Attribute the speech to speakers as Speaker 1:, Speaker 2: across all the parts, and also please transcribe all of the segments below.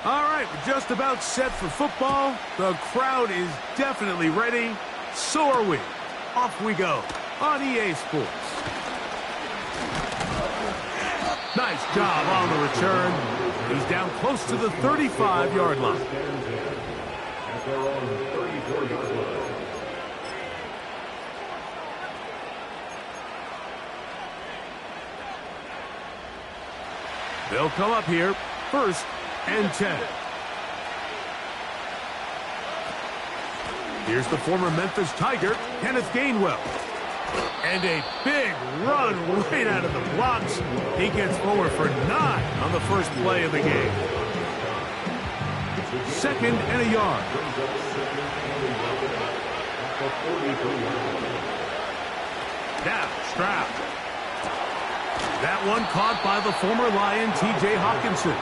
Speaker 1: All right, we're just about set for football. The crowd is definitely ready. So are we. Off we go on EA Sports. Nice job on the return. He's down close to the 35-yard line. They'll come up here, 1st and 10. Here's the former Memphis Tiger, Kenneth Gainwell. And a big run right out of the blocks. He gets forward for 9 on the first play of the game. 2nd and a yard. Now, Stroud. That one caught by the former Lion, T.J. Hawkinson.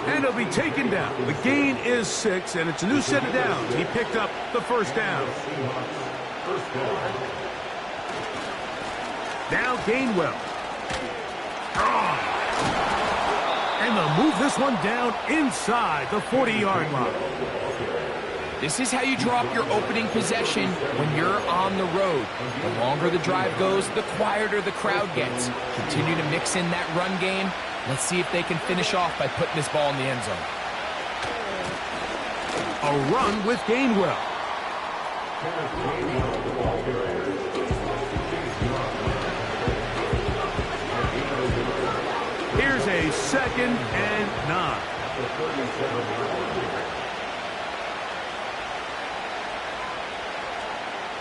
Speaker 1: And he'll be taken down. The gain is 6, and it's a new set of downs. He picked up the first down. Now Gainwell. And they'll move this one down inside the 40-yard line.
Speaker 2: This is how you draw up your opening possession when you're on the road. The longer the drive goes, the quieter the crowd gets. Continue to mix in that run game. Let's see if they can finish off by putting this ball in the end zone.
Speaker 1: A run with Gainwell. Here's a 2nd and 9.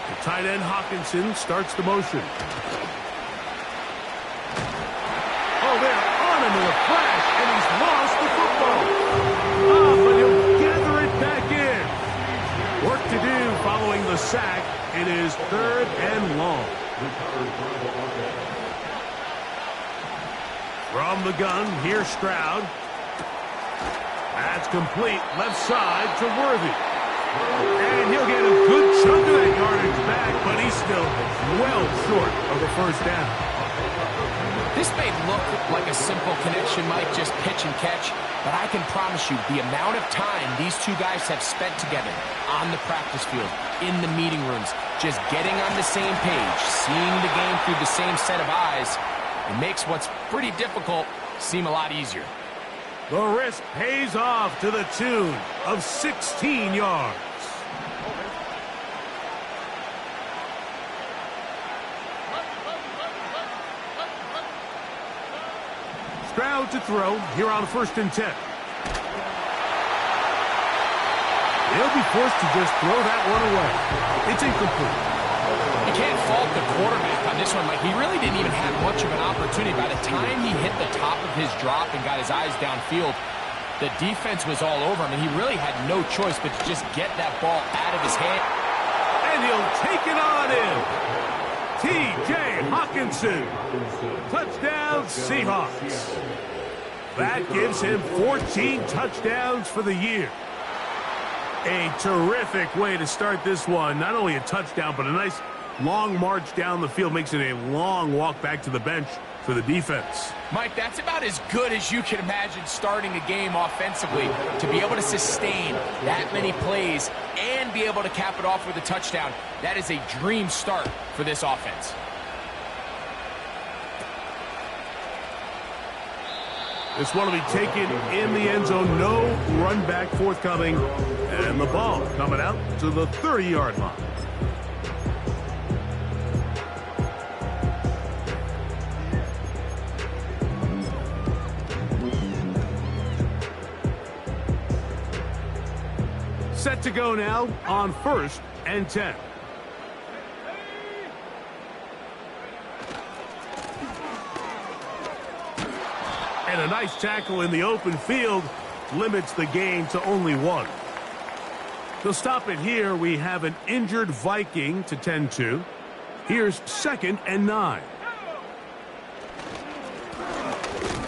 Speaker 1: The tight end Hawkinson starts the motion. Oh, they're on him with a crash, and he's lost the football. But he'll gather it back in. Work to do following the sack. It is 3rd and long. From the gun, here's Stroud. That's complete. Left side to Worthy. And he'll get a good chunk of that yardage back, but he's still well short of the first down.
Speaker 2: This may look like a simple connection, Mike, just pitch and catch, but I can promise you the amount of time these two guys have spent together on the practice field, in the meeting rooms, just getting on the same page, seeing the game through the same set of eyes, it makes what's pretty difficult seem a lot easier.
Speaker 1: The risk pays off to the tune of 16 yards. Stroud to throw here on 1st and 10. They'll be forced to just throw that one away. It's incomplete.
Speaker 2: You can't fault the quarterback on this one, Mike. He really didn't even have much of an opportunity. By the time he hit the top of his drop and got his eyes downfield, the defense was all over him, and he really had no choice but to just get that ball out of his hand.
Speaker 1: And he'll take it on in. T.J. Hawkinson. Touchdown, Seahawks. That gives him 14 touchdowns for the year. A terrific way to start this one. Not only a touchdown, but a nice long march down the field. Makes it a long walk back to the bench for the defense.
Speaker 2: Mike, that's about as good as you can imagine starting a game offensively. To be able to sustain that many plays and be able to cap it off with a touchdown, that is a dream start for this offense.
Speaker 1: This one will be taken in the end zone. No run back forthcoming. And the ball coming out to the 30-yard line. Set to go now on 1st and 10. And a nice tackle in the open field limits the gain to only 1. They'll stop it here. We have an injured Viking to tend to. Here's 2nd and 9.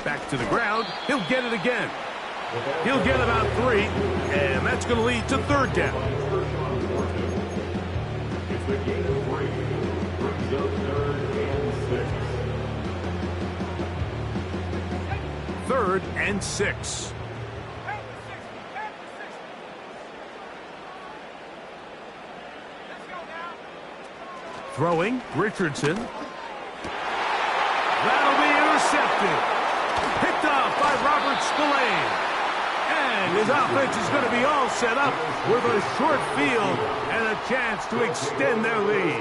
Speaker 1: Back to the ground. He'll get it again. He'll get about 3, and that's going to lead to 3rd down. Third and 6. Throwing, Richardson. That'll be intercepted. Picked off by Robert Spillane. And his offense is going to be all set up with a short field and a chance to extend their lead.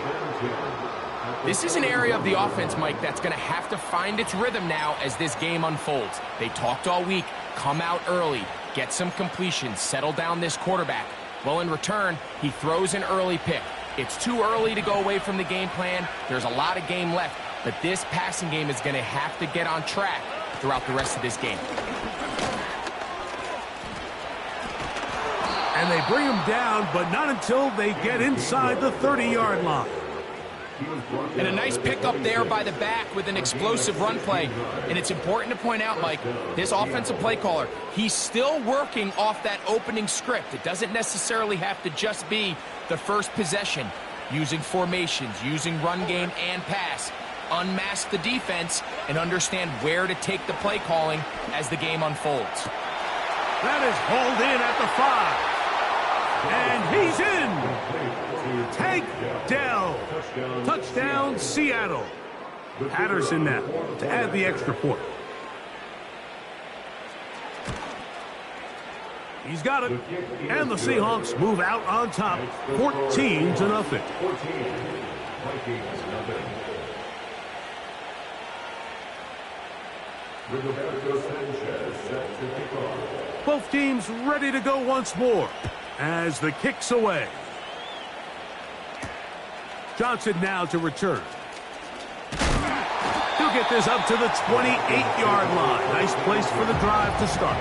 Speaker 2: This is an area of the offense, Mike, that's going to have to find its rhythm now as this game unfolds. They talked all week, come out early, get some completions, settle down this quarterback. Well, in return, he throws an early pick. It's too early to go away from the game plan. There's a lot of game left, but this passing game is going to have to get on track throughout the rest of this game.
Speaker 1: And they bring him down, but not until they get inside the 30-yard line.
Speaker 2: And a nice pickup there by the back with an explosive run play. And it's important to point out, Mike, this offensive play caller, he's still working off that opening script. It doesn't necessarily have to just be the first possession. Using formations, using run game and pass. Unmask the defense and understand where to take the play calling as the game unfolds.
Speaker 1: That is hauled in at the 5. And he's in. Tank Dell. Touchdown, Seattle. Patterson now to add the extra point. He's got it. And the Seahawks move out on top, 14-0. Both teams ready to go once more as the kick's away. Johnson now to return. He'll get this up to the 28-yard line. Nice place for the drive to start.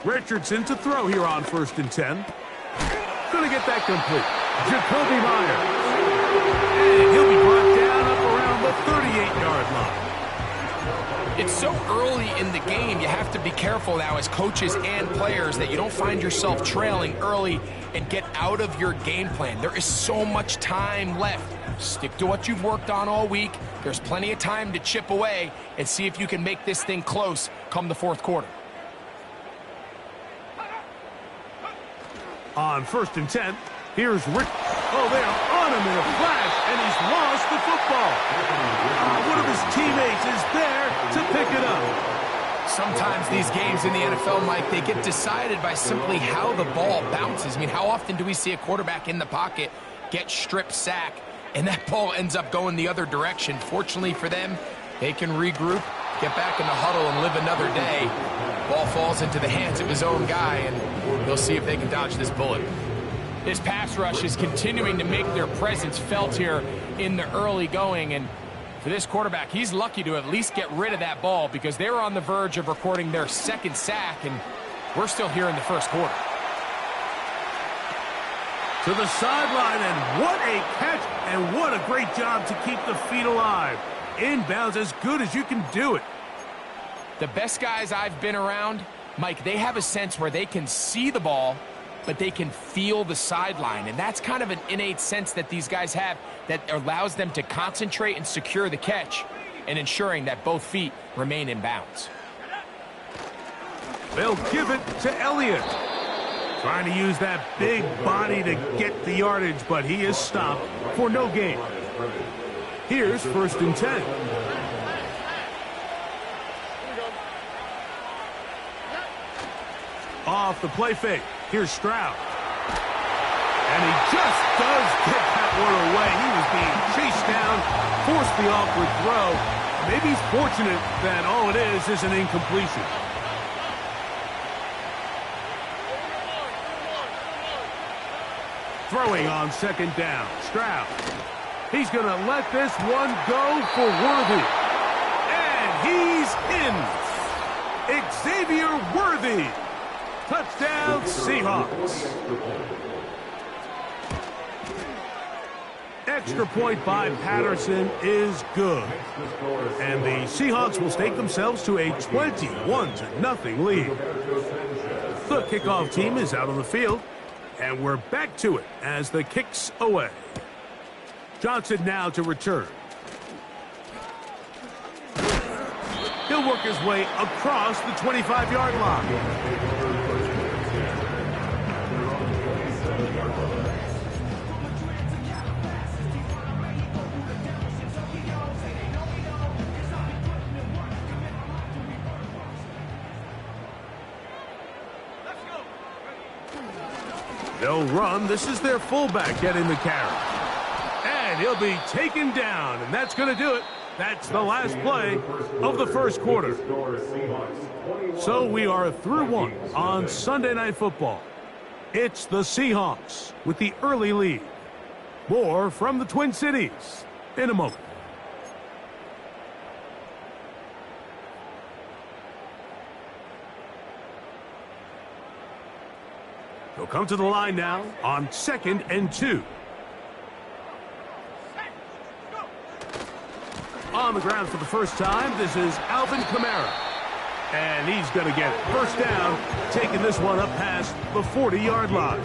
Speaker 1: Richardson to throw here on 1st and 10. Going to get that complete. Jacoby Myers. And he'll be brought down up around the 38-yard line.
Speaker 2: It's so early in the game, you have to be careful now as coaches and players that you don't find yourself trailing early and get out of your game plan. There is so much time left. Stick to what you've worked on all week. There's plenty of time to chip away and see if you can make this thing close come the 4th quarter.
Speaker 1: On 1st and 10, here's Rick. Oh, they are on him in a flash, and he's lost the football. One of his teammates is there to pick it up.
Speaker 2: Sometimes these games in the NFL, Mike, they get decided by simply how the ball bounces. I mean, how often do we see a quarterback in the pocket get strip sack, and that ball ends up going the other direction? Fortunately for them, they can regroup, get back in the huddle, and live another day. Ball falls into the hands of his own guy, and they'll see if they can dodge this bullet. This pass rush is continuing to make their presence felt here in the early going, and for this quarterback, he's lucky to at least get rid of that ball because they were on the verge of recording their 2nd sack, and we're still here in the 1st quarter.
Speaker 1: To the sideline, and what a catch, and what a great job to keep the feet alive. Inbounds as good as you can do it.
Speaker 2: The best guys I've been around, Mike, they have a sense where they can see the ball, but they can feel the sideline. And that's kind of an innate sense that these guys have that allows them to concentrate and secure the catch and ensuring that both feet remain in bounds.
Speaker 1: They'll give it to Elliott. Trying to use that big body to get the yardage, but he is stopped for no gain. Here's 1st and 10. Off the play fake. Here's Stroud. And he just does get that one away. He was being chased down, forced the awkward throw. Maybe he's fortunate that all it is an incompletion. Throwing on 2nd down. Stroud. He's going to let this one go for Worthy. And he's in. Xavier Worthy. Touchdown, Seahawks. Extra point by Patterson is good. And the Seahawks will stake themselves to a 21-0 lead. The kickoff team is out on the field, and we're back to it as the kick's away. Johnson now to return. He'll work his way across the 25-yard line. They'll run. This is their fullback getting the carry. And he'll be taken down, and that's going to do it. That's the last play of the first quarter. So we are through one on Sunday Night Football. It's the Seahawks with the early lead. More from the Twin Cities in a moment. They'll come to the line now on 2nd and 2. On the ground for the first time, this is Alvin Kamara. And he's going to get it. First down, taking this one up past the 40-yard line.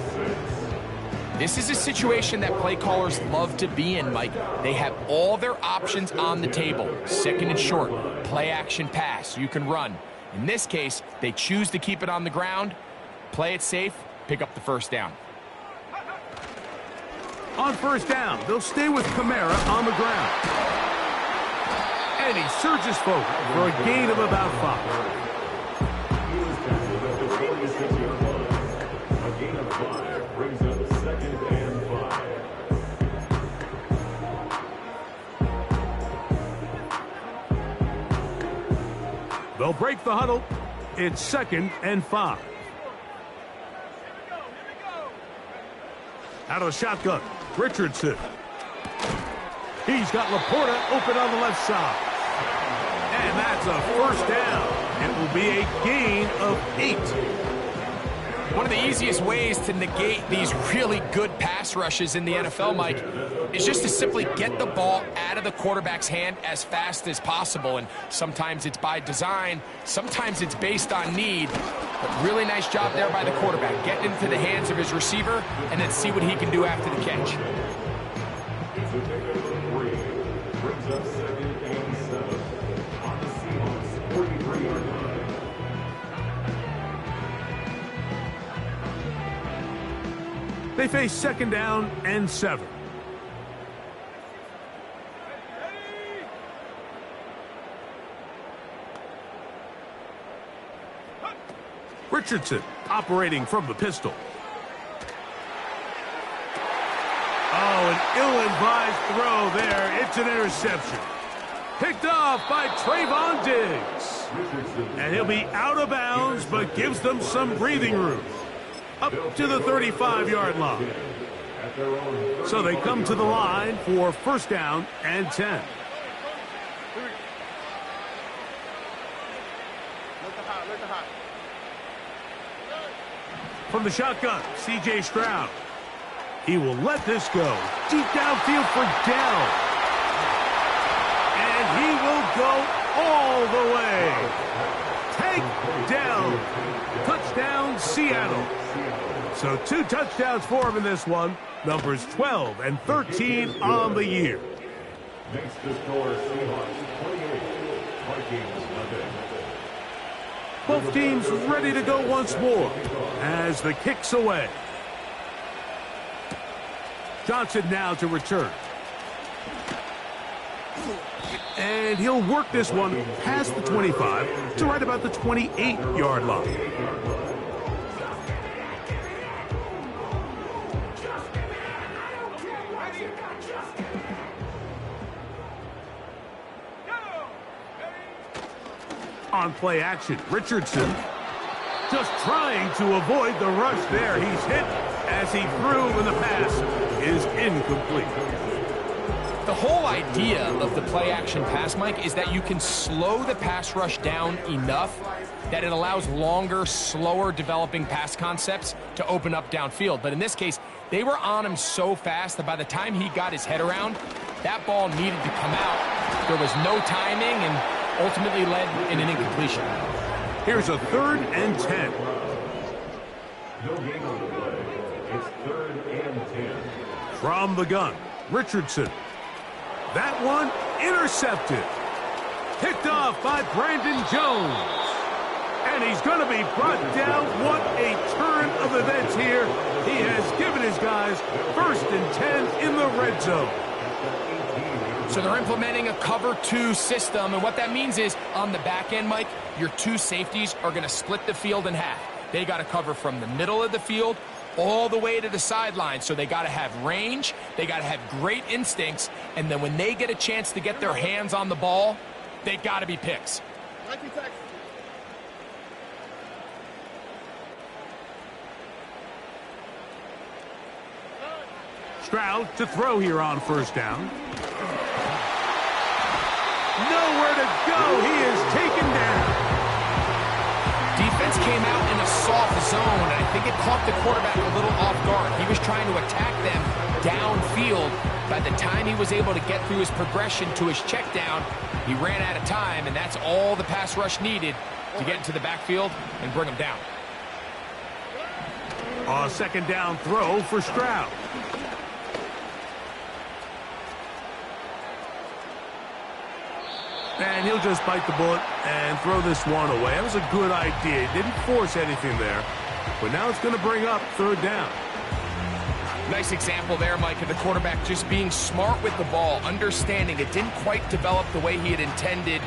Speaker 2: This is a situation that play callers love to be in, Mike. They have all their options on the table. 2nd and short, play action pass. You can run. In this case, they choose to keep it on the ground, play it safe, pick up the first down.
Speaker 1: On first down, they'll stay with Kamara on the ground. And he surges forward for a gain of about 5. They'll break the huddle. It's 2nd and 5. Out of the shotgun, Richardson. He's got Laporta open on the left side. And that's a first down. It will be a gain of 8.
Speaker 2: One of the easiest ways to negate these really good pass rushes in the NFL, Mike, is just to simply get the ball out of the quarterback's hand as fast as possible. And sometimes it's by design, sometimes it's based on need. But really nice job there by the quarterback, getting into the hands of his receiver and then see what he can do after the catch.
Speaker 1: They face 2nd down and 7. Richardson operating from the pistol. Oh, an ill-advised throw there. It's an interception. Picked off by Trayvon Diggs. And he'll be out of bounds, but gives them some breathing room. Up to the 35-yard line. So they come to the line for first down and 10. From the shotgun, C.J. Stroud. He will let this go. Deep downfield for Dell. And he will go all the way. Take Dell. Touchdown, Seattle. So 2 touchdowns for him in this one. Numbers 12 and 13 on the year.
Speaker 3: Makes the score Seahawks 28, Vikings nothing.
Speaker 1: Both teams ready to go once more as the kick's away. Johnson now to return. And he'll work this one past the 25 to right about the 28-yard line. On play action, Richardson just trying to avoid the rush there. He's hit as he threw when the pass is incomplete.
Speaker 2: The whole idea of the play action pass, Mike, is that you can slow the pass rush down enough that it allows longer, slower developing pass concepts to open up downfield. But in this case, they were on him so fast that by the time he got his head around, that ball needed to come out. There was no timing and ultimately led in an incompletion.
Speaker 1: Here's a 3rd and 10.
Speaker 3: No gain on the play. It's 3rd and 10.
Speaker 1: From the gun, Richardson. That one intercepted. Picked off by Brandon Jones. And he's going to be brought down. What a turn of events here. He has given his guys 1st and 10 in the red zone.
Speaker 2: So they're implementing a cover 2 system, and what that means is on the back end, Mike, your 2 safeties are going to split the field in half. They got to cover from the middle of the field all the way to the sideline. So they got to have range, they got to have great instincts, and then when they get a chance to get their hands on the ball, they got to be picks.
Speaker 1: Stroud to throw here on 1st down. Nowhere to go. He is taken down.
Speaker 2: Defense came out in a soft zone, and I think it caught the quarterback a little off guard. He was trying to attack them downfield. By the time he was able to get through his progression to his check down, he ran out of time, and that's all the pass rush needed to get into the backfield and bring him down.
Speaker 1: A 2nd down throw for Stroud. And he'll just bite the bullet and throw this one away. That was a good idea. He didn't force anything there. But now it's going to bring up 3rd down.
Speaker 2: Nice example there, Mike, of the quarterback just being smart with the ball, understanding it didn't quite develop the way he had intended.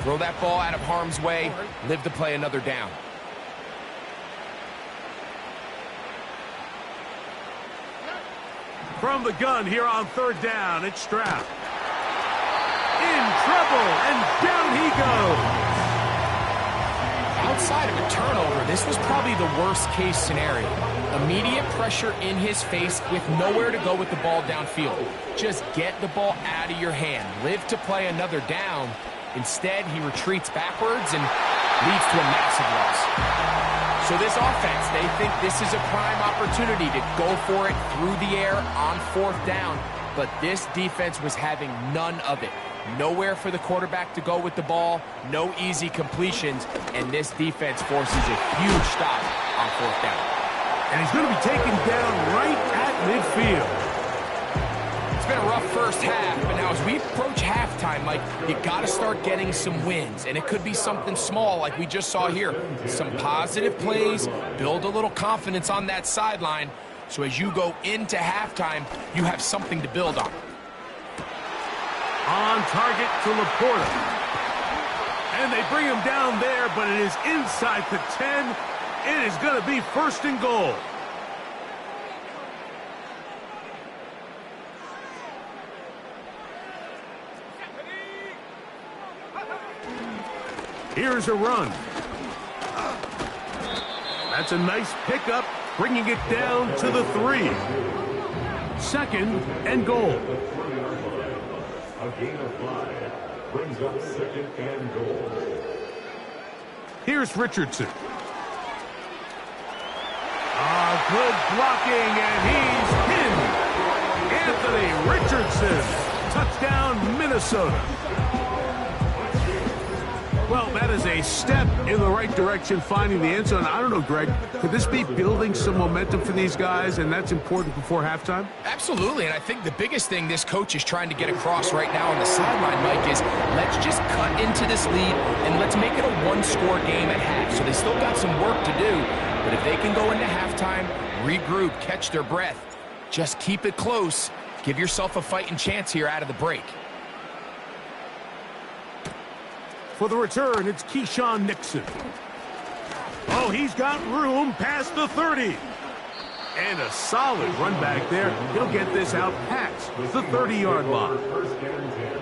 Speaker 2: Throw that ball out of harm's way, live to play another down.
Speaker 1: From the gun here on 3rd down, it's Stroud. In trouble, and down he goes.
Speaker 2: Outside of a turnover, this was probably the worst-case scenario. Immediate pressure in his face with nowhere to go with the ball downfield. Just get the ball out of your hand. Live to play another down. Instead, he retreats backwards and leads to a massive loss. So this offense, they think this is a prime opportunity to go for it through the air on 4th down. But this defense was having none of it. Nowhere for the quarterback to go with the ball, no easy completions, and this defense forces a huge stop on 4th down.
Speaker 1: And he's going to be taken down right at midfield.
Speaker 2: It's been a rough first half, but now as we approach halftime, Mike, you got to start getting some wins, and it could be something small like we just saw here. Some positive plays, build a little confidence on that sideline, so as you go into halftime, you have something to build on.
Speaker 1: On target to Laporta. And they bring him down there, but it is inside the 10. It is going to be 1st and goal. Here's a run. That's a nice pickup, bringing it down to the 3. 2nd and goal.
Speaker 3: A gain of 5 brings up 2nd and goal.
Speaker 1: Here's Richardson. Good blocking, and he's pinned. Anthony Richardson. Touchdown, Minnesota. Well, that is a step in the right direction, finding the end zone. I don't know, Greg, could this be building some momentum for these guys, and that's important before halftime?
Speaker 2: Absolutely, and I think the biggest thing this coach is trying to get across right now on the sideline, Mike, is let's just cut into this lead, and let's make it a one-score game at half. So they still got some work to do, but if they can go into halftime, regroup, catch their breath, just keep it close, give yourself a fighting chance here out of the break.
Speaker 1: For the return, it's Keyshawn Nixon. Oh, he's got room past the 30. And a solid run back there. He'll get this out past the 30-yard line.
Speaker 3: 1st and 10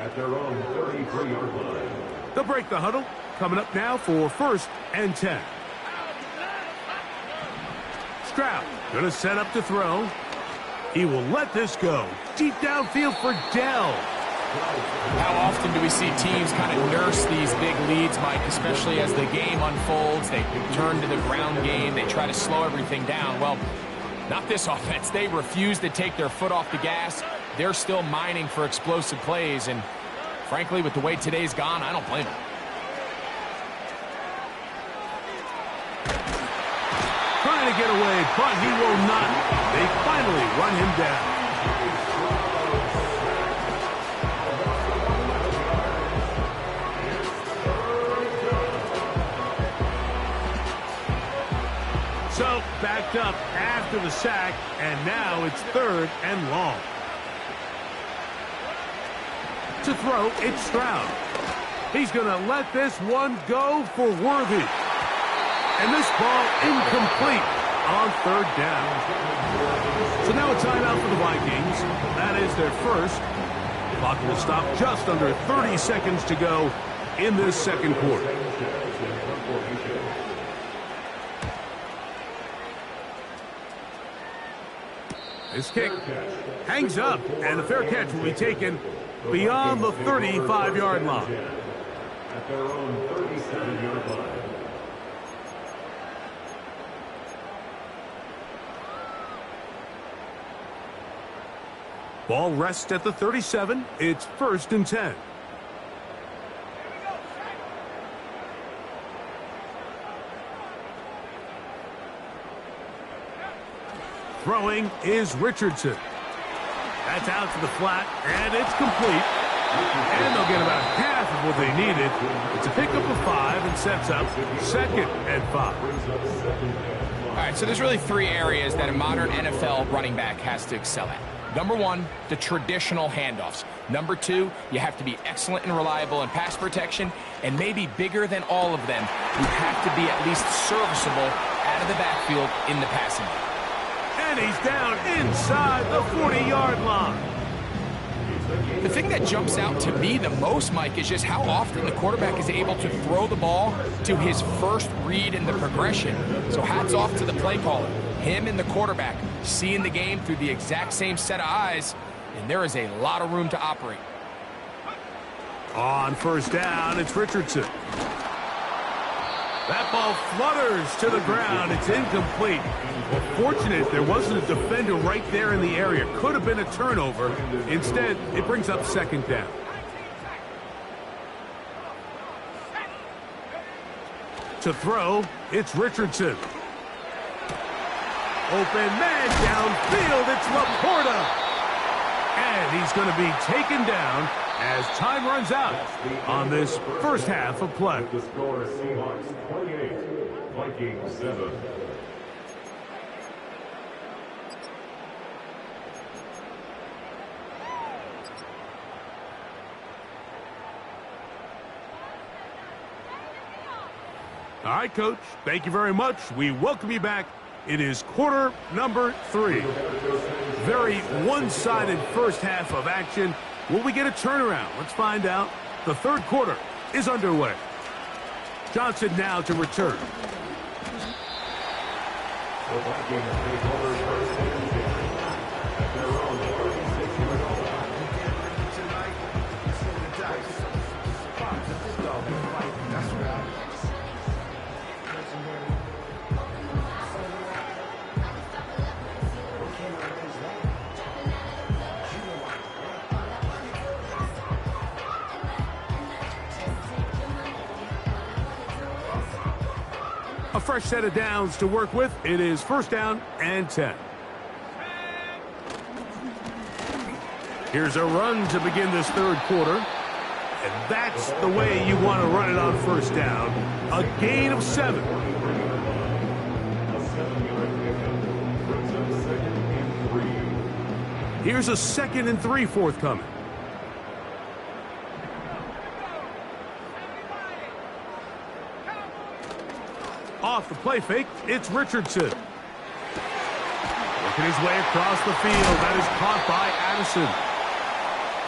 Speaker 3: at their own 33-yard line.
Speaker 1: They'll break the huddle. Coming up now for 1st and 10. Stroud going to set up to throw. He will let this go. Deep downfield for Dell.
Speaker 2: How often do we see teams kind of nurse these big leads, Mike, especially as the game unfolds? They turn to the ground game. They try to slow everything down. Well, not this offense. They refuse to take their foot off the gas. They're still mining for explosive plays, and frankly, with the way today's gone, I don't blame them.
Speaker 1: Trying to get away, but he will not. They finally run him down. So, backed up after the sack, and now it's 3rd and long. To throw, it's Stroud. He's going to let this one go for Worthy. And this ball incomplete on 3rd down. So now a timeout for the Vikings. That is their first. Clock will stop just under 30 seconds to go in this second quarter. This kick hangs up, and the fair catch will be taken beyond the 35-yard line.
Speaker 3: At their own 37-yard line.
Speaker 1: Ball rests at the 37. It's 1st and 10. Throwing is Richardson. That's out to the flat, and it's complete. And they'll get about half of what they needed. It's a pickup of 5 and sets up 2nd and 5.
Speaker 2: All right, so there's really 3 areas that a modern NFL running back has to excel at. Number 1, the traditional handoffs. Number 2, you have to be excellent and reliable in pass protection. And maybe bigger than all of them, you have to be at least serviceable out of the backfield in the passing game.
Speaker 1: And he's down inside the 40-yard line.
Speaker 2: The thing that jumps out to me the most, Mike, is just how often the quarterback is able to throw the ball to his first read in the progression. So hats off to the play caller. Him and the quarterback seeing the game through the exact same set of eyes, and there is a lot of room to operate.
Speaker 1: On 1st down, it's Richardson. That ball flutters to the ground. It's incomplete. Well, fortunate there wasn't a defender right there in the area. Could have been a turnover. Instead, it brings up 2nd down. To throw, it's Richardson. Open man downfield. It's Laporta. And he's going to be taken down as time runs out on this first half of play.
Speaker 3: The score is Seahawks 28, Vikings 7.
Speaker 1: All right, Coach. Thank you very much. We welcome you back. It is quarter number 3. Very one-sided first half of action. Will we get a turnaround? Let's find out. The 3rd quarter is underway. Johnson now to return.
Speaker 3: The Vikings take over 1st and 10 at their own 36-yard line.
Speaker 1: A fresh set of downs to work with. It is 1st down and 10. Here's a run to begin this 3rd quarter. And that's the way you want to run it on 1st down. A gain of 7.
Speaker 3: A 7-yard pickup brings up 2nd and 3.
Speaker 1: Here's a 2nd and 3 forthcoming. Off the play fake, it's Richardson. Working his way across the field. That is caught by Addison.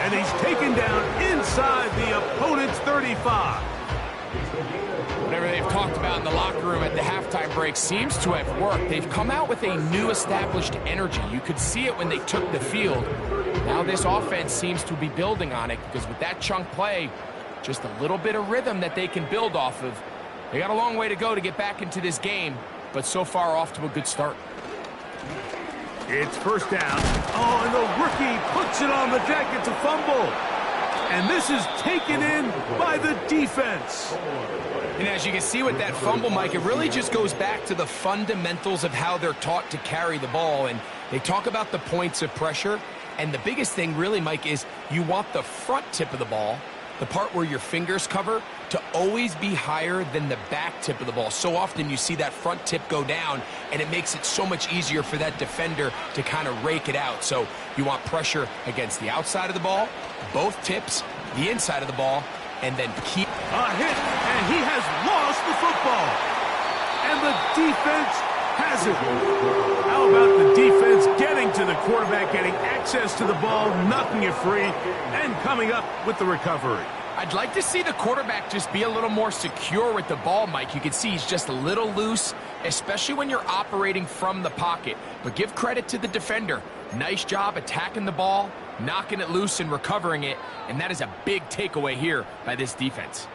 Speaker 1: And he's taken down inside the opponent's 35.
Speaker 2: Whatever they've talked about in the locker room at the halftime break seems to have worked. They've come out with a new established energy. You could see it when they took the field. Now this offense seems to be building on it because with that chunk play, just a little bit of rhythm that they can build off of. They got a long way to go to get back into this game, but so far off to a good start.
Speaker 1: It's 1st down. Oh, and the rookie puts it on the deck. It's a fumble. And this is taken in by the defense.
Speaker 2: And as you can see with that fumble, Mike, it really just goes back to the fundamentals of how they're taught to carry the ball. And they talk about the points of pressure. And the biggest thing really, Mike, is you want the front tip of the ball, the part where your fingers cover, to always be higher than the back tip of the ball. So often you see that front tip go down, and it makes it so much easier for that defender to kind of rake it out. So you want pressure against the outside of the ball, both tips, the inside of the ball, and then keep...
Speaker 1: A hit, and he has lost the football. And the defense has it. How about the defense getting to the quarterback, getting access to the ball, knocking it free, and coming up with the recovery?
Speaker 2: I'd like to see the quarterback just be a little more secure with the ball, Mike. You can see he's just a little loose, especially when you're operating from the pocket. But give credit to the defender. Nice job attacking the ball, knocking it loose and recovering it, and that is a big takeaway here by this defense.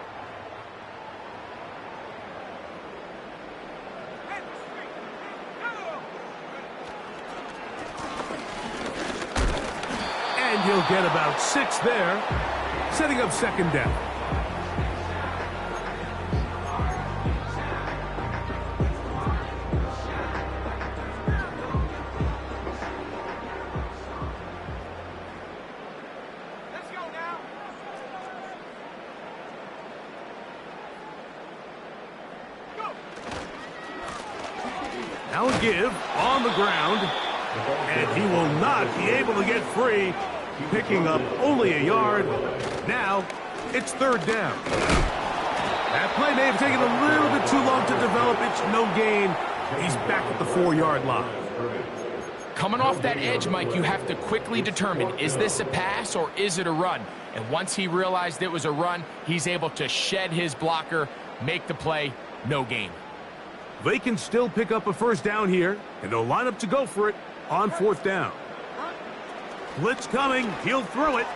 Speaker 1: And he'll get about 6 there, setting up second down. Now a give on the ground, and he will not be able to get free, picking up only a yard. Now it's third down. That play may have taken a little bit too long to develop. It's no gain. He's back at the 4-yard line.
Speaker 2: Coming off that edge, Mike, you have to quickly determine, is this a pass or is it a run? And once he realized it was a run, he's able to shed his blocker, make the play, no gain.
Speaker 1: They can still pick up a first down here, and they'll line up to go for it on fourth down. Blitz coming. He'll throw it.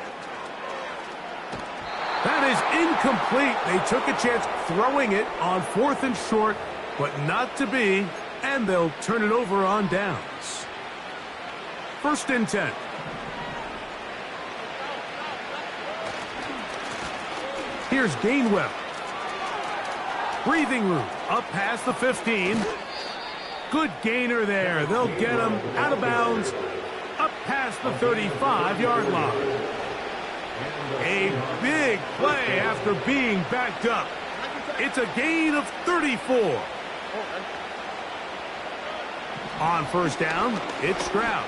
Speaker 1: That is incomplete. They took a chance throwing it on 4th and short, but not to be, and they'll turn it over on downs. 1st and 10. Here's Gainwell. Breathing room up past the 15. Good gainer there. They'll get him out of bounds up past the 35-yard line. A big play after being backed up. It's a gain of 34. On first down, it's Stroud.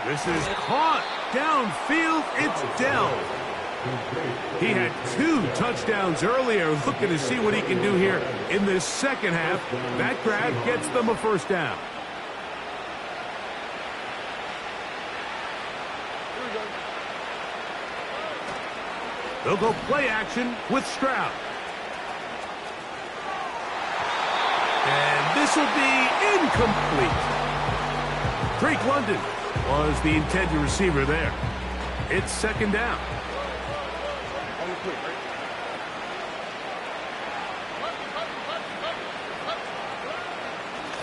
Speaker 1: This is caught downfield. It's Dell. He had 2 touchdowns earlier. Looking to see what he can do here in this second half. That grab gets them a first down. They'll go play action with Stroud. And this will be incomplete. Drake London was the intended receiver there. It's second down.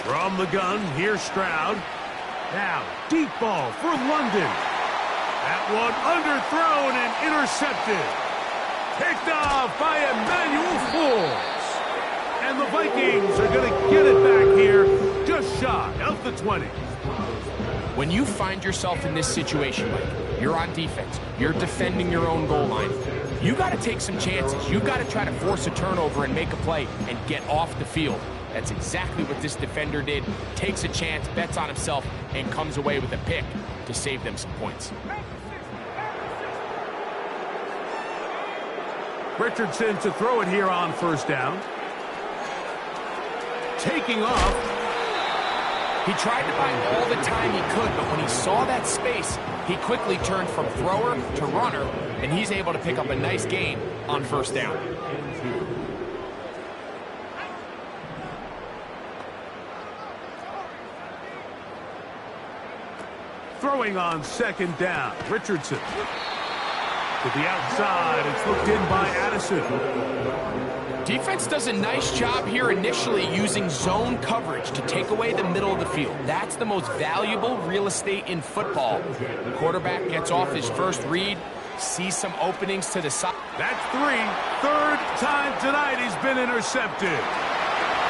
Speaker 1: From the gun, here's Stroud. Now, deep ball for London. That one underthrown and intercepted. Picked off by Emmanuel Forbes. And the Vikings are going to get it back here just shy of the 20.
Speaker 2: When you find yourself in this situation, Mike, you're on defense, you're defending your own goal line, you got to take some chances. You got to try to force a turnover and make a play and get off the field. That's exactly what this defender did. Takes a chance, bets on himself, and comes away with a pick to save them some points.
Speaker 1: Richardson to throw it here on first down. Taking off.
Speaker 2: He tried to buy all the time he could, but when he saw that space, he quickly turned from thrower to runner, and he's able to pick up a nice gain on first down.
Speaker 1: Throwing on second down, Richardson. To the outside, it's looked in by Addison.
Speaker 2: Defense does a nice job here initially using zone coverage to take away the middle of the field. That's the most valuable real estate in football. The quarterback gets off his first read, sees some openings to the side.
Speaker 1: That's 3. Third time tonight he's been intercepted.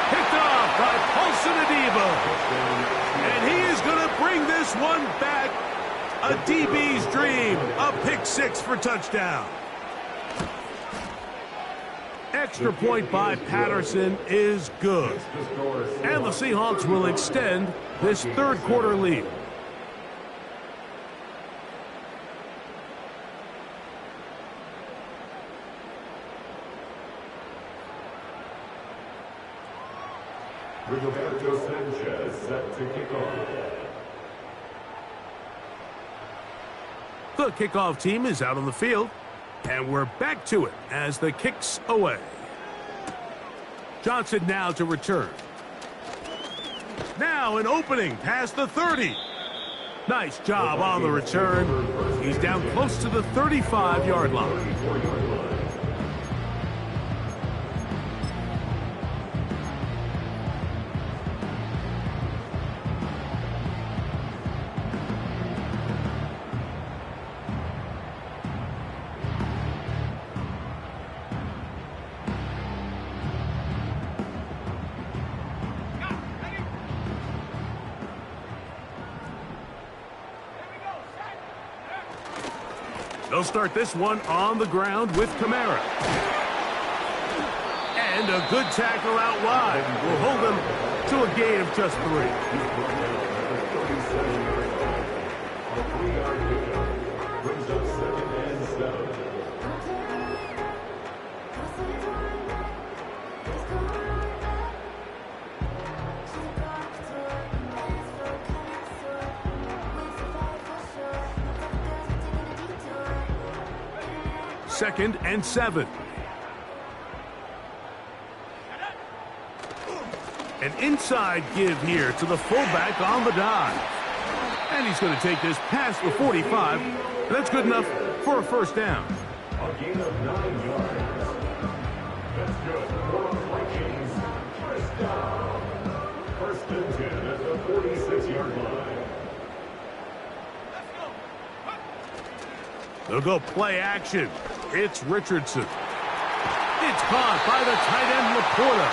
Speaker 1: Picked off by Paulson Adebo. And he is going to bring this one back. A DB's dream. A pick 6 for touchdown. extra point by Patterson is good. And the Seahawks will extend this third quarter lead.
Speaker 3: Rigoberto Sanchez set to kick off.
Speaker 1: The kickoff team is out on the field, and we're back to it as the kick's away. Johnson now to return. Now an opening past the 30. Nice job on the return. He's down close to the 35-yard line. They'll start this one on the ground with Kamara. And a good tackle out wide will hold them to a gain of just 3.
Speaker 3: A 3-yard pickup brings up 2nd and 7.
Speaker 1: Second and 7. An inside give here to the fullback on the dive. And he's going to take this past the 45. And that's good enough for a first down.
Speaker 3: A gain of 9 yards. That's good for the Vikings. First down. 1st and 10 at the 46-yard line.
Speaker 1: They'll go play action. It's Richardson. It's caught by the tight end, Laporta.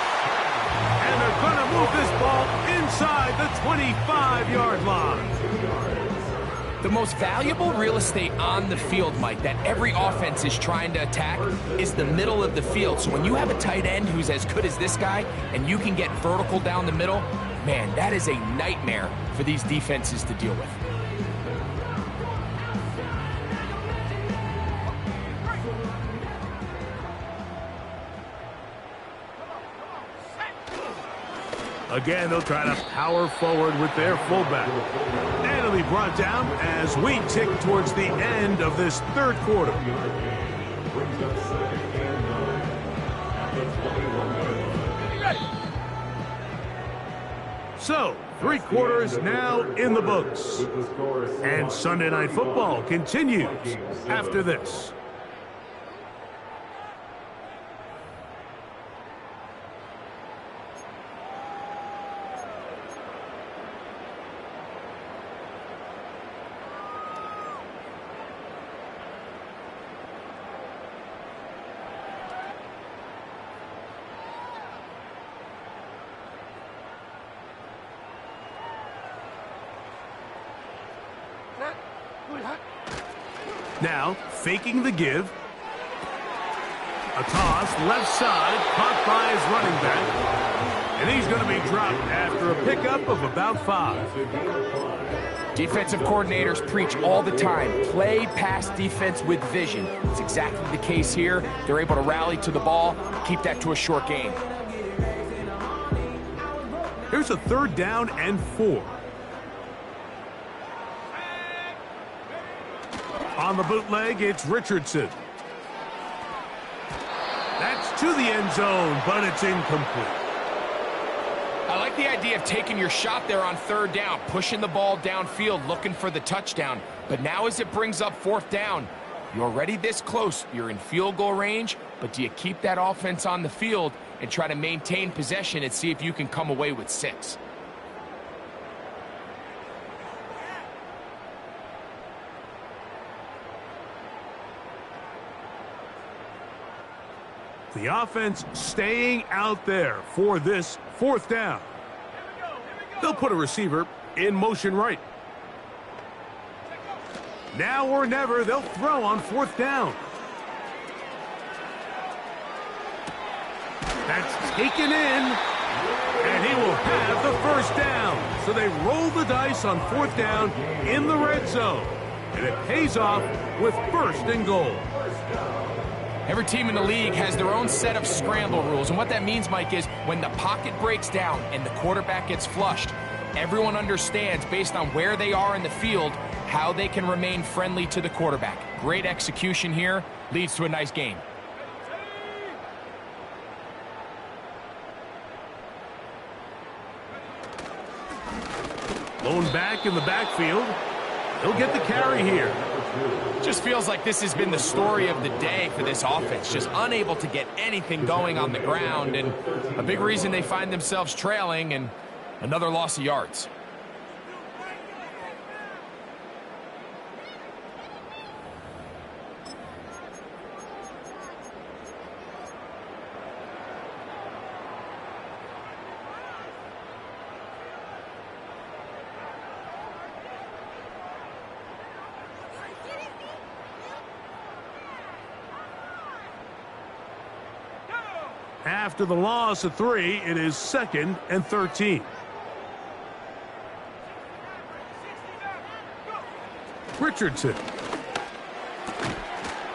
Speaker 1: And they're going to move this ball inside the 25-yard line.
Speaker 2: The most valuable real estate on the field, Mike, that every offense is trying to attack is the middle of the field. So when you have a tight end who's as good as this guy and you can get vertical down the middle, man, that is a nightmare for these defenses to deal with.
Speaker 1: Again, they'll try to power forward with their fullback. And it'll be brought down as we tick towards the end of this third quarter.
Speaker 3: Brings up 2nd and 9 at the 21-yard line.
Speaker 1: So, 3 quarters now in the books. And Sunday Night Football continues after this. Now, faking the give. A toss, left side, caught by his running back. And he's going to be dropped after a pickup of about 5.
Speaker 2: Defensive coordinators preach all the time, play pass defense with vision. It's exactly the case here. They're able to rally to the ball, keep that to a short gain.
Speaker 1: Here's a 3rd down and 4. On the bootleg, it's Richardson. That's to the end zone, but it's incomplete.
Speaker 2: I like the idea of taking your shot there on 3rd down, pushing the ball downfield, looking for the touchdown. But now as it brings up 4th down, you're already this close. You're in field goal range, but do you keep that offense on the field and try to maintain possession and see if you can come away with 6?
Speaker 1: The offense staying out there for this 4th down. They'll put a receiver in motion right. Now or never, they'll throw on 4th down. taken in, and he will have the first down. So they roll the dice on 4th down in the red zone, and it pays off with 1st and goal.
Speaker 2: Every team in the league has their own set of scramble rules, and what that means, Mike, is when the pocket breaks down and the quarterback gets flushed, everyone understands, based on where they are in the field, how they can remain friendly to the quarterback. Great execution here leads to a nice game.
Speaker 1: Lone back in the backfield. He'll get the carry here.
Speaker 2: Just feels like this has been the story of the day for this offense. Just unable to get anything going on the ground, and a big reason they find themselves trailing and another loss of yards.
Speaker 1: After the loss of 3, it is 2nd and 13. Richardson.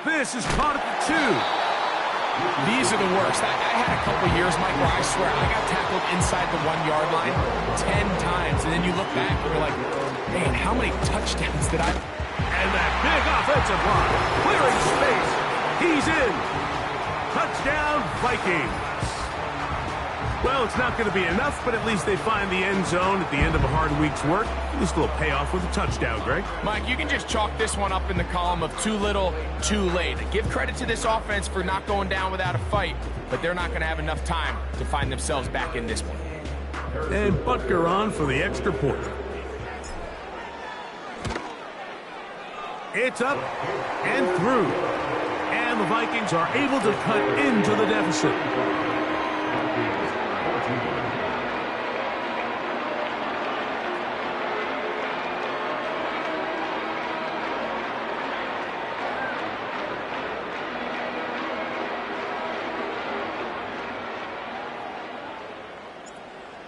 Speaker 1: This is caught at the 2.
Speaker 2: These are the worst. I had a couple years, Mike, where I swear I got tackled inside the 1-yard line 10 times, and then you look back and you're like, man, how many touchdowns did I...
Speaker 1: And that big offensive line, clearing space. He's in. Touchdown, Vikings. Well, it's not going to be enough, but at least they find the end zone at the end of a hard week's work. At least a little payoff with a touchdown, Greg.
Speaker 2: Mike, you can just chalk this one up in the column of too little, too late. Give credit to this offense for not going down without a fight, but they're not going to have enough time to find themselves back in this one.
Speaker 1: And Butker on for the extra point. It's up and through. And the Vikings are able to cut into the deficit.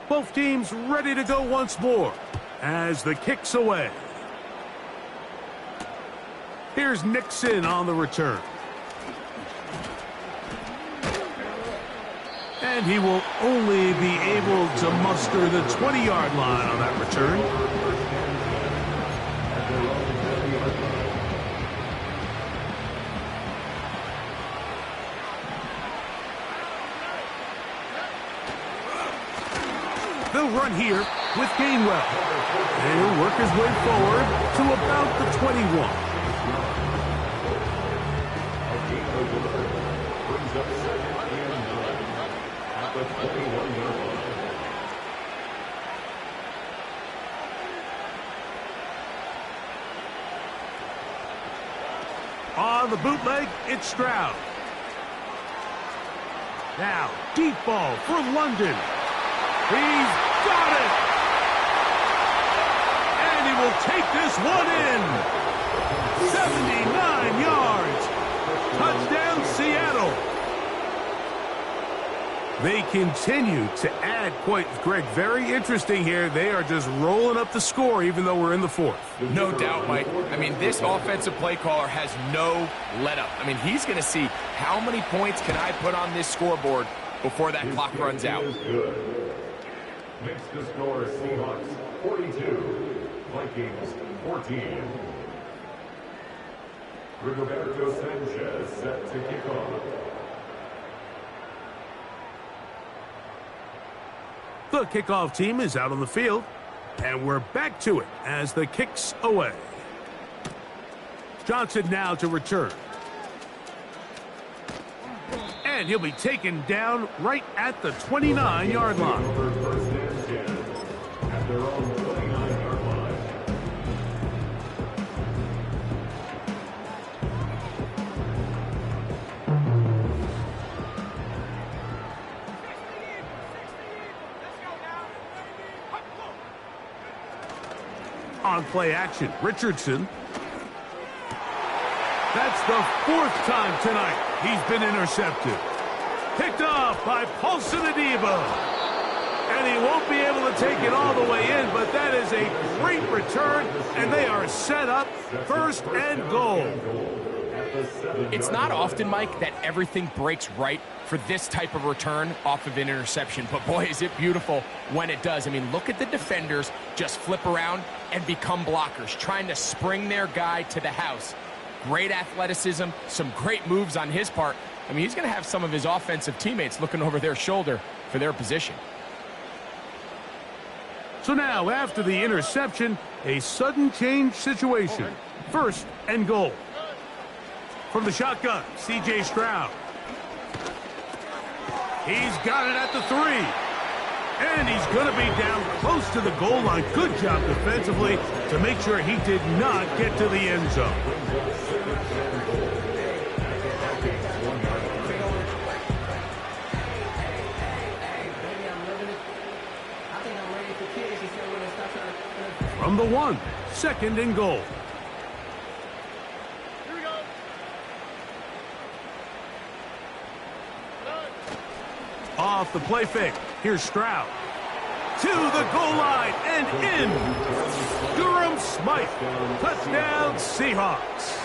Speaker 1: Both teams ready to go once more as the kick's away. Here's Nixon on the return. And he will only be able to muster the 20-yard line on that return. They'll run here with Gainwell. And he'll work his way forward to about the 21. On the bootleg, it's Stroud. Now, deep ball for London. He's got it! And he will take this one in. 79 yards. Touchdown, Seattle. They continue to add points. Greg, very interesting here. They are just rolling up the score even though we're in the 4th.
Speaker 2: No doubt, Mike. I mean, this offensive play caller has no let-up. I mean, he's going to see how many points can I put on this scoreboard before that clock runs out.
Speaker 3: Makes the score Seahawks 42, Vikings 14. Rigoberto Sanchez set to kick off.
Speaker 1: The kickoff team is out on the field, and we're back to it as the kick's away. Johnson now to return. And he'll be taken down right at the 29-yard line.
Speaker 3: At their own 29-yard line.
Speaker 1: On play action, Richardson. That's the 4th time tonight he's been intercepted. Picked off by Paulson Adebo. And he won't be able to take it all the way in, but that is a great return, and they are set up 1st and goal.
Speaker 2: It's not often, Mike, that everything breaks right for this type of return off of an interception, but boy, is it beautiful when it does. I mean, look at the defenders just flip around and become blockers, trying to spring their guy to the house. Great athleticism, some great moves on his part. I mean, he's going to have some of his offensive teammates looking over their shoulder for their position.
Speaker 1: So now, after the interception, a sudden change situation. 1st and goal. From the shotgun, C.J. Stroud. He's got it at the 3. And he's going to be down close to the goal line. Good job defensively to make sure he did not get to the end zone. From the 1, 2nd and goal. Off the play fake. Here's Stroud. To the goal line and in. Durham Smythe. Touchdown, Seahawks.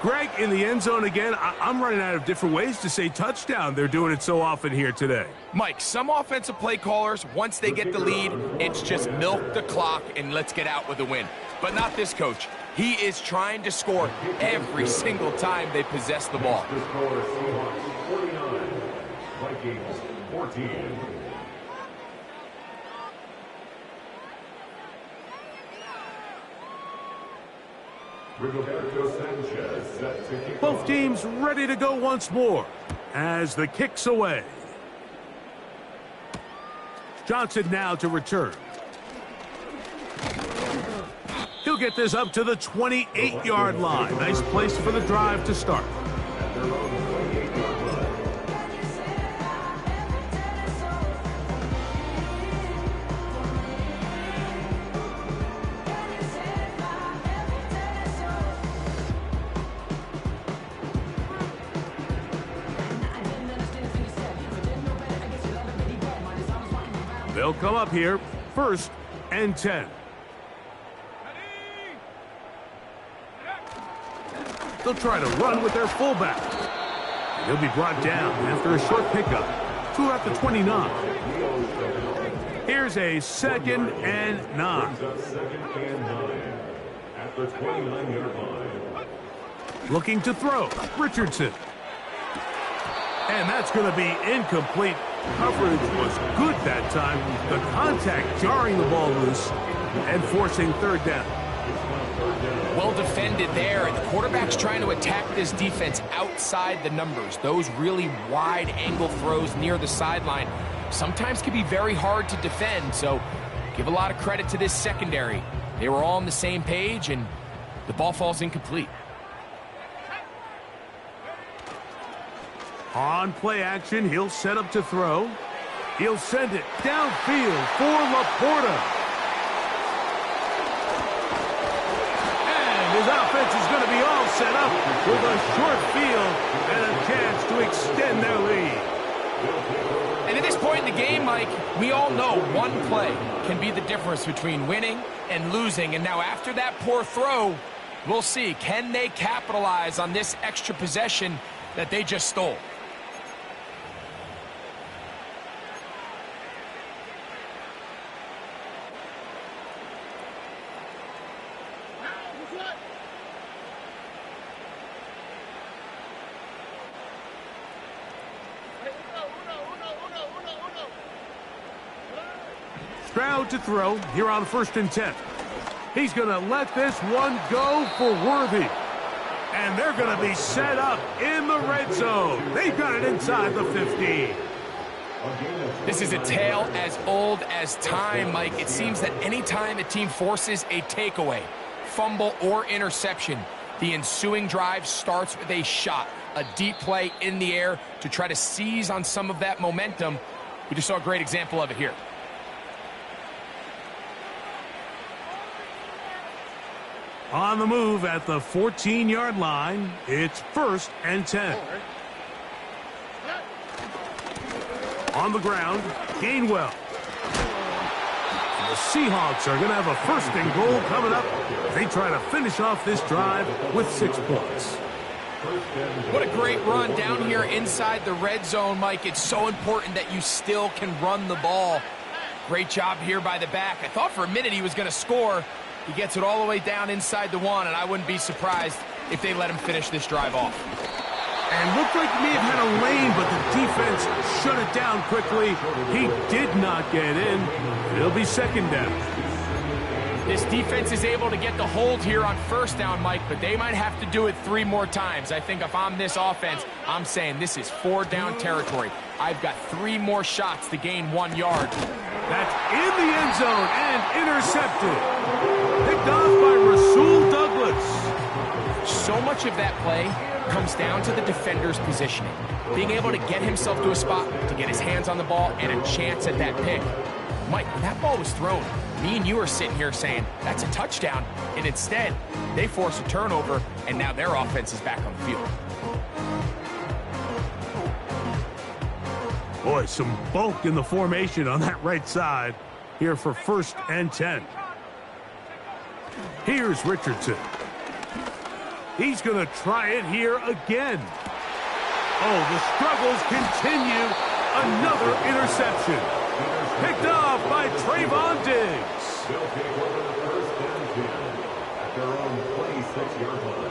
Speaker 1: Greg, in the end zone again. I'm running out of different ways to say touchdown. They're doing it so often here today.
Speaker 2: Mike, some offensive play callers, once they get the lead, it's just milk the clock and let's get out with a win. But not this coach. He is trying to score every single time they possess the ball.
Speaker 3: Vikings 14. Rigoberto Sanchez set to kick
Speaker 1: Both
Speaker 3: off.
Speaker 1: teams ready to go once more as the kick's away. Johnson now to return. He'll get this up to the 28-yard line. Nice place for the drive to start. They'll come up here, 1st and 10. They'll try to run with their fullback. He'll be brought down after a short pickup to about the 29. Here's a 2nd and 9.
Speaker 3: At the 29-yard line.
Speaker 1: Looking to throw, Richardson. And that's going to be incomplete. Coverage was good that time. The contact jarring the ball loose and forcing 3rd down.
Speaker 2: Well defended there, and the quarterback's trying to attack this defense outside the numbers. Those really wide angle throws near the sideline sometimes can be very hard to defend, so give a lot of credit to this secondary. They were all on the same page, and the ball falls incomplete.
Speaker 1: On play action, he'll set up to throw. He'll send it downfield for Laporta. And his offense is going to be all set up with a short field and a chance to extend their lead.
Speaker 2: And at this point in the game, Mike, we all know one play can be the difference between winning and losing. And now after that poor throw, we'll see, can they capitalize on this extra possession that they just stole?
Speaker 1: Stroud to throw here on 1st and 10. He's going to let this one go for Worthy. And they're going to be set up in the red zone. They've got it inside the 15.
Speaker 2: This is a tale as old as time, Mike. It seems that any time a team forces a takeaway, fumble, or interception, the ensuing drive starts with a shot, a deep play in the air to try to seize on some of that momentum. We just saw a great example of it here.
Speaker 1: On the move at the 14-yard line, it's 1st and 10. On the ground, Gainwell. And the Seahawks are going to have a first and goal coming up. They try to finish off this drive with 6 points.
Speaker 2: What a great run down here inside the red zone, Mike. It's so important that you still can run the ball. Great job here by the back. I thought for a minute he was going to score. He gets it all the way down inside the 1, and I wouldn't be surprised if they let him finish this drive off.
Speaker 1: And looked like he may have had a lane, but the defense shut it down quickly. He did not get in. It'll be second down.
Speaker 2: This defense is able to get the hold here on first down, Mike, but they might have to do it 3 more times. I think if I'm this offense, I'm saying this is 4-down territory. I've got 3 more shots to gain 1 yard.
Speaker 1: That's in the end zone and intercepted. Picked off by Rasul Douglas.
Speaker 2: So much of that play comes down to the defender's positioning. Being able to get himself to a spot, to get his hands on the ball, and a chance at that pick. Mike, when that ball was thrown, me and you are sitting here saying, that's a touchdown. And instead, they force a turnover, and now their offense is back on the field.
Speaker 1: Boy, some bulk in the formation on that right side here for 1st and 10. Here's Richardson. He's going to try it here again. Oh, the struggles continue. Another interception. Picked off by Trayvon Diggs.
Speaker 3: They'll take over the 1st and 10 at their own 26-yard line.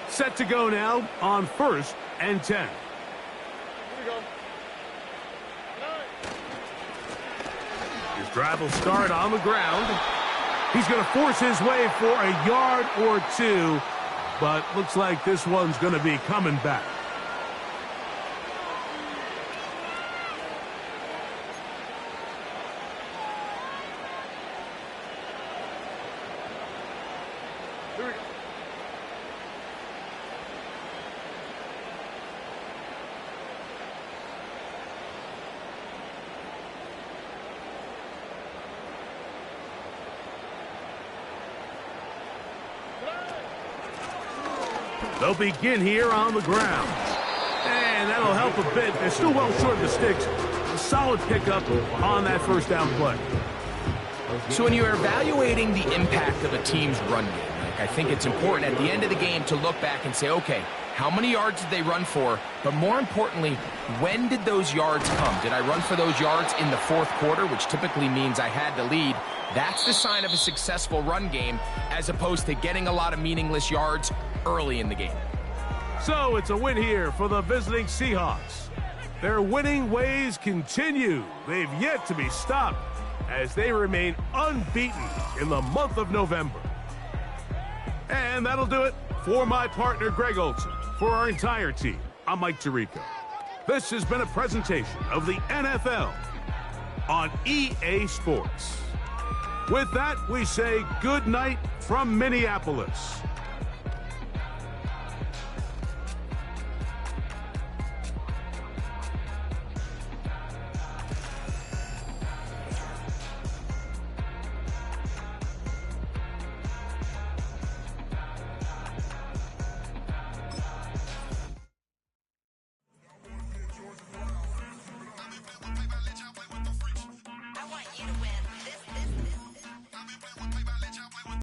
Speaker 1: Set to go now on 1st and 10. His drive will start on the ground. He's going to force his way for a yard or 2, but looks like this one's going to be coming back. They'll begin here on the ground. And that'll help a bit. They're still well short of the sticks. A solid pickup on that 1st down play.
Speaker 2: So when you're evaluating the impact of a team's run game, I think it's important at the end of the game to look back and say, okay, how many yards did they run for? But more importantly, when did those yards come? Did I run for those yards in the 4th quarter, which typically means I had the lead? That's the sign of a successful run game, as opposed to getting a lot of meaningless yards early in the game.
Speaker 1: So it's a win here for the visiting Seahawks. Their winning ways continue. They've yet to be stopped as they remain unbeaten in the month of November. And that'll do it for my partner, Greg Olson. For our entire team, I'm Mike Tirico. This has been a presentation of the NFL on EA Sports. With that, we say good night from Minneapolis.